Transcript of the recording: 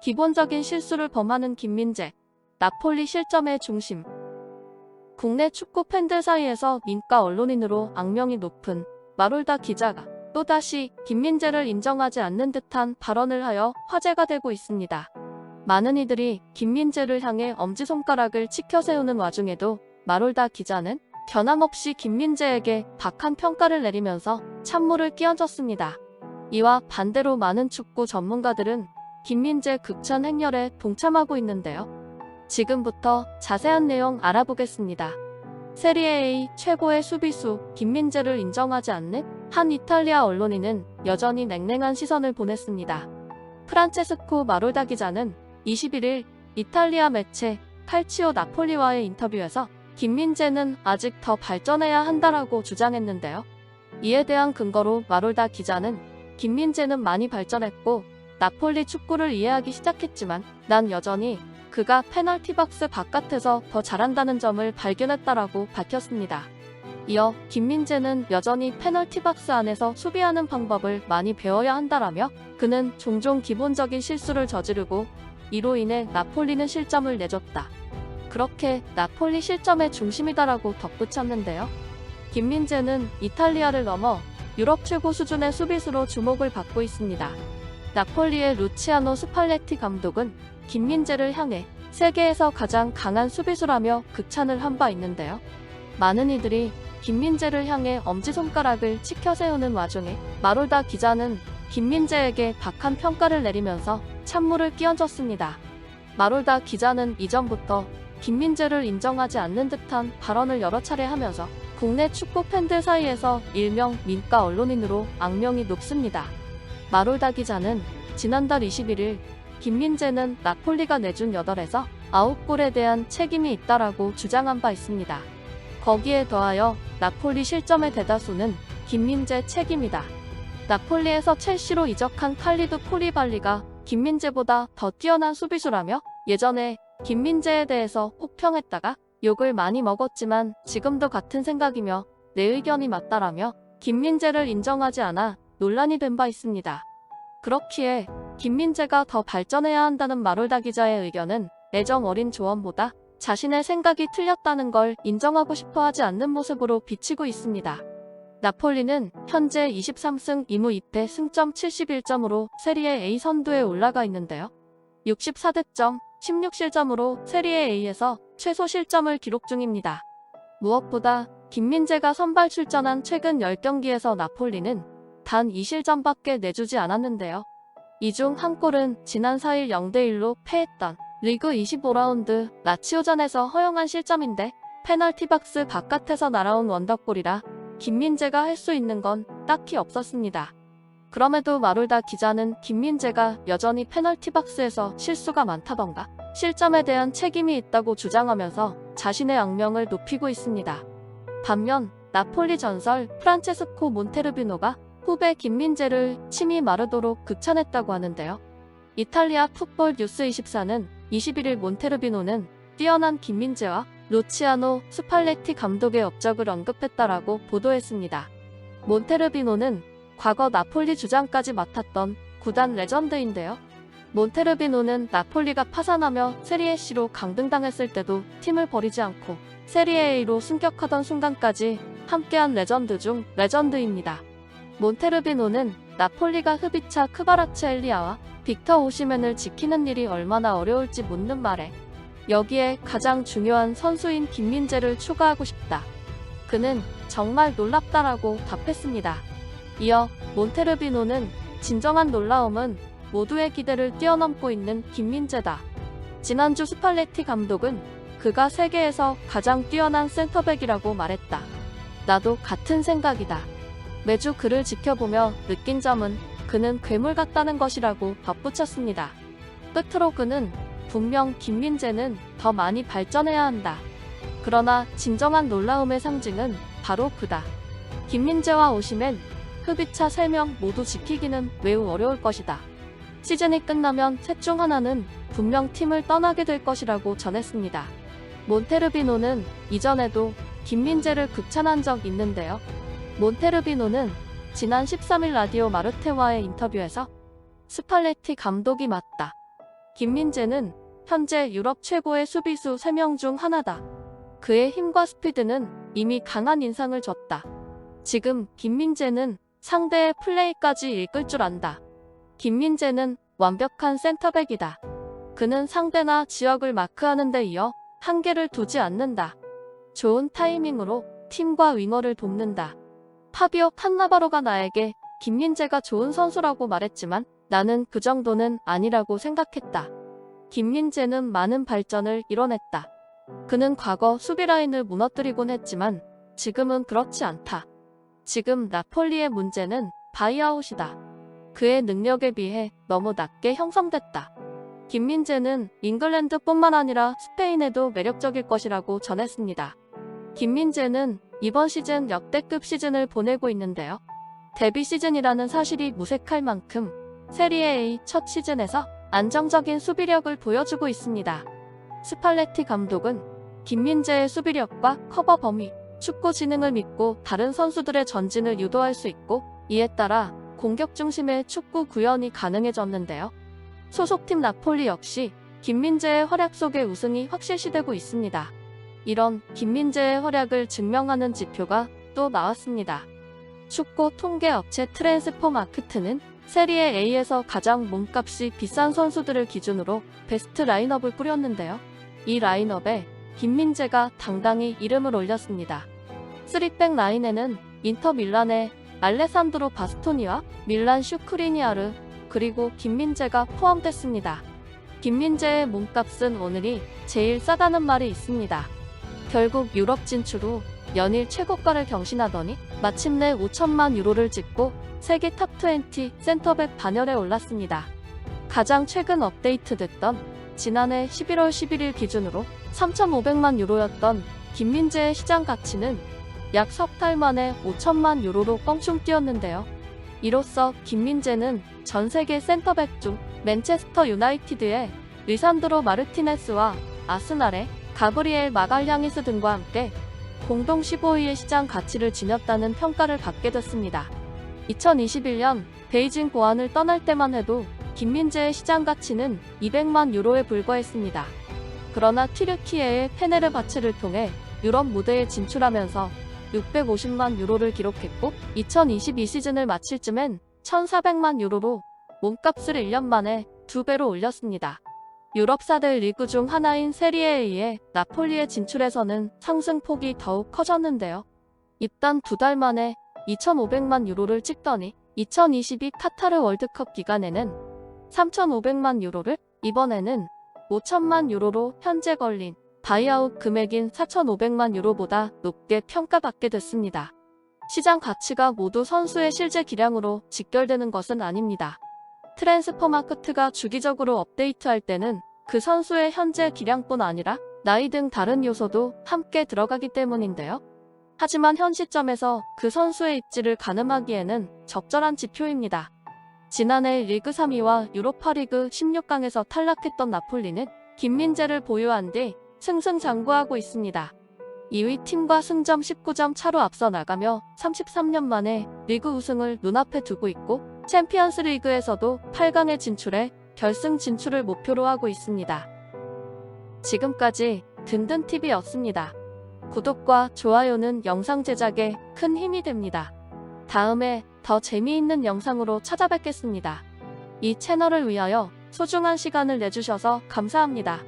기본적인 실수를 범하는 김민재, 나폴리 실점의 중심. 국내 축구 팬들 사이에서 민가 언론인으로 악명이 높은 마롤다 기자가 또다시 김민재를 인정하지 않는 듯한 발언을 하여 화제가 되고 있습니다. 많은 이들이 김민재를 향해 엄지손가락을 치켜세우는 와중에도 마롤다 기자는 변함없이 김민재에게 박한 평가를 내리면서 찬물을 끼얹었습니다. 이와 반대로 많은 축구 전문가들은 김민재 극찬 행렬에 동참하고 있는데요. 지금부터 자세한 내용 알아보겠습니다. 세리에 A 최고의 수비수 김민재를 인정하지 않는 한 이탈리아 언론인은 여전히 냉랭한 시선을 보냈습니다. 프란체스코 마롤다 기자는 21일 이탈리아 매체 칼치오 나폴리와의 인터뷰에서 김민재는 아직 더 발전해야 한다라고 주장했는데요. 이에 대한 근거로 마롤다 기자는 김민재는 많이 발전했고 나폴리 축구를 이해하기 시작했지만 난 여전히 그가 페널티 박스 바깥에서 더 잘한다는 점을 발견했다라고 밝혔습니다. 이어 김민재는 여전히 페널티 박스 안에서 수비하는 방법을 많이 배워야 한다라며 그는 종종 기본적인 실수를 저지르고 이로 인해 나폴리는 실점을 내줬다. 그렇게 나폴리 실점의 중심이다라고 덧붙였는데요. 김민재는 이탈리아를 넘어 유럽 최고 수준의 수비수로 주목을 받고 있습니다. 나폴리의 루치아노 스팔레티 감독은 김민재를 향해 세계에서 가장 강한 수비수라며 극찬을 한 바 있는데요. 많은 이들이 김민재를 향해 엄지손가락을 치켜세우는 와중에 마롤다 기자는 김민재에게 박한 평가를 내리면서 찬물을 끼얹었습니다. 마롤다 기자는 이전부터 김민재를 인정하지 않는 듯한 발언을 여러 차례 하면서 국내 축구 팬들 사이에서 일명 민가 언론인으로 악명이 높습니다. 마롤다 기자는 지난달 21일 김민재는 나폴리가 내준 8에서 9골에 대한 책임이 있다라고 주장한 바 있습니다. 거기에 더하여 나폴리 실점의 대다수는 김민재 책임이다. 나폴리에서 첼시로 이적한 칼리드 콜리발리가 김민재보다 더 뛰어난 수비수라며 예전에 김민재에 대해서 혹평했다가 욕을 많이 먹었지만 지금도 같은 생각이며 내 의견이 맞다라며 김민재를 인정하지 않아 논란이 된 바 있습니다. 그렇기에 김민재가 더 발전해야 한다는 마롤다 기자의 의견은 애정 어린 조언보다 자신의 생각이 틀렸다는 걸 인정하고 싶어 하지 않는 모습으로 비치고 있습니다. 나폴리는 현재 23승 2무 2패 승점 71점으로 세리에 A 선두에 올라가 있는데요. 64득점, 16실점으로 세리에 A에서 최소 실점을 기록 중입니다. 무엇보다 김민재가 선발 출전한 최근 10경기에서 나폴리는 단 2실점밖에 내주지 않았는데요. 이 중 한 골은 지난 4일 0대1로 패했던 리그 25라운드 라치오전에서 허용한 실점인데 페널티 박스 바깥에서 날아온 원더골이라 김민재가 할 수 있는 건 딱히 없었습니다. 그럼에도 마롤다 기자는 김민재가 여전히 페널티 박스에서 실수가 많다던가 실점에 대한 책임이 있다고 주장하면서 자신의 악명을 높이고 있습니다. 반면 나폴리 전설 프란체스코 몬테르비노가 후배 김민재를 침이 마르도록 극찬했다고 하는데요. 이탈리아 풋볼 뉴스24는 21일 몬테르비노는 뛰어난 김민재와 루치아노 스팔레티 감독의 업적을 언급했다라고 보도했습니다. 몬테르비노는 과거 나폴리 주장까지 맡았던 구단 레전드인데요. 몬테르비노는 나폴리가 파산하며 세리에 C로 강등당했을 때도 팀을 버리지 않고 세리에 A로 승격하던 순간까지 함께한 레전드 중 레전드입니다. 몬테르비노는 나폴리가 흡이차 크바라츠엘리아와 빅터 오시멘을 지키는 일이 얼마나 어려울지 묻는 말에 여기에 가장 중요한 선수인 김민재를 추가하고 싶다. 그는 정말 놀랍다라고 답했습니다. 이어 몬테르비노는 진정한 놀라움은 모두의 기대를 뛰어넘고 있는 김민재다. 지난주 스팔레티 감독은 그가 세계에서 가장 뛰어난 센터백이라고 말했다. 나도 같은 생각이다. 매주 그를 지켜보며 느낀 점은 그는 괴물 같다는 것이라고 덧붙였습니다. 끝으로 그는 분명 김민재는 더 많이 발전해야 한다. 그러나 진정한 놀라움의 상징은 바로 그다. 김민재와 오시멘, 흡이차 3명 모두 지키기는 매우 어려울 것이다. 시즌이 끝나면 셋 중 하나는 분명 팀을 떠나게 될 것이라고 전했습니다. 몬테르비노는 이전에도 김민재를 극찬한 적 있는데요. 몬테르비노는 지난 13일 라디오 마르테와의 인터뷰에서 스팔레티 감독이 맞다. 김민재는 현재 유럽 최고의 수비수 3명 중 하나다. 그의 힘과 스피드는 이미 강한 인상을 줬다. 지금 김민재는 상대의 플레이까지 읽을 줄 안다. 김민재는 완벽한 센터백이다. 그는 상대나 지역을 마크하는 데 이어 한계를 두지 않는다. 좋은 타이밍으로 팀과 윙어를 돕는다. 파비오 칸나바로가 나에게 김민재가 좋은 선수라고 말했지만 나는 그 정도는 아니라고 생각했다. 김민재는 많은 발전을 이뤄냈다. 그는 과거 수비 라인을 무너뜨리곤 했지만 지금은 그렇지 않다. 지금 나폴리의 문제는 바이아웃이다. 그의 능력에 비해 너무 낮게 형성됐다. 김민재는 잉글랜드뿐만 아니라 스페인에도 매력적일 것이라고 전했습니다. 김민재는 이번 시즌 역대급 시즌을 보내고 있는데요. 데뷔 시즌이라는 사실이 무색할 만큼 세리에 A 첫 시즌에서 안정적인 수비력을 보여주고 있습니다. 스팔레티 감독은 김민재의 수비력과 커버 범위, 축구 지능을 믿고 다른 선수들의 전진을 유도할 수 있고 이에 따라 공격 중심의 축구 구현이 가능해졌는데요. 소속팀 나폴리 역시 김민재의 활약 속에 우승이 확실시되고 있습니다. 이런 김민재의 활약을 증명하는 지표가 또 나왔습니다. 축구 통계 업체 트랜스포마크트는 세리에 A에서 가장 몸값이 비싼 선수들을 기준으로 베스트 라인업을 꾸렸는데요. 이 라인업에 김민재가 당당히 이름을 올렸습니다. 3백 라인에는 인터 밀란의 알레산드로 바스토니와 밀란 슈크리니아르 그리고 김민재가 포함됐습니다. 김민재의 몸값은 오늘이 제일 싸다는 말이 있습니다. 결국 유럽 진출 후 연일 최고가를 경신하더니 마침내 5천만 유로를 찍고 세계 탑20 센터백 반열에 올랐습니다. 가장 최근 업데이트됐던 지난해 11월 11일 기준으로 3,500만 유로였던 김민재의 시장 가치는 약 석 달 만에 5천만 유로로 껑충 뛰었는데요. 이로써 김민재는 전 세계 센터백 중 맨체스터 유나이티드의 리산드로 마르티네스와 아스날의 가브리엘 마갈량이스 등과 함께 공동 15위의 시장 가치를 지녔다는 평가를 받게 됐습니다. 2021년 베이징 보안을 떠날 때만 해도 김민재의 시장 가치는 200만 유로에 불과했습니다. 그러나 튀르키예의 페네르바체를 통해 유럽 무대에 진출하면서 650만 유로를 기록했고 2022 시즌을 마칠 즈엔 1,400만 유로로 몸값을 1년 만에 2배로 올렸습니다. 유럽 4대 리그 중 하나인 세리에 A에 나폴리에 진출해서는 상승폭이 더욱 커졌는데요. 입단 2달 만에 2,500만 유로를 찍더니 2022 카타르 월드컵 기간에는 3,500만 유로를, 이번에는 5천만 유로로 현재 걸린 바이아웃 금액인 4,500만 유로보다 높게 평가받게 됐습니다. 시장 가치가 모두 선수의 실제 기량으로 직결되는 것은 아닙니다. 트랜스퍼마크트가 주기적으로 업데이트할 때는 그 선수의 현재 기량뿐 아니라 나이 등 다른 요소도 함께 들어가기 때문인데요. 하지만 현 시점에서 그 선수의 입지를 가늠하기에는 적절한 지표입니다. 지난해 리그 3위와 유로파리그 16강에서 탈락했던 나폴리는 김민재를 보유한 뒤 승승장구하고 있습니다. 2위 팀과 승점 19점 차로 앞서 나가며 33년 만에 리그 우승을 눈앞에 두고 있고 챔피언스 리그에서도 8강에 진출해 결승 진출을 목표로 하고 있습니다. 지금까지 든든TV였습니다. 구독과 좋아요는 영상 제작에 큰 힘이 됩니다. 다음에 더 재미있는 영상으로 찾아뵙겠습니다. 이 채널을 위하여 소중한 시간을 내주셔서 감사합니다.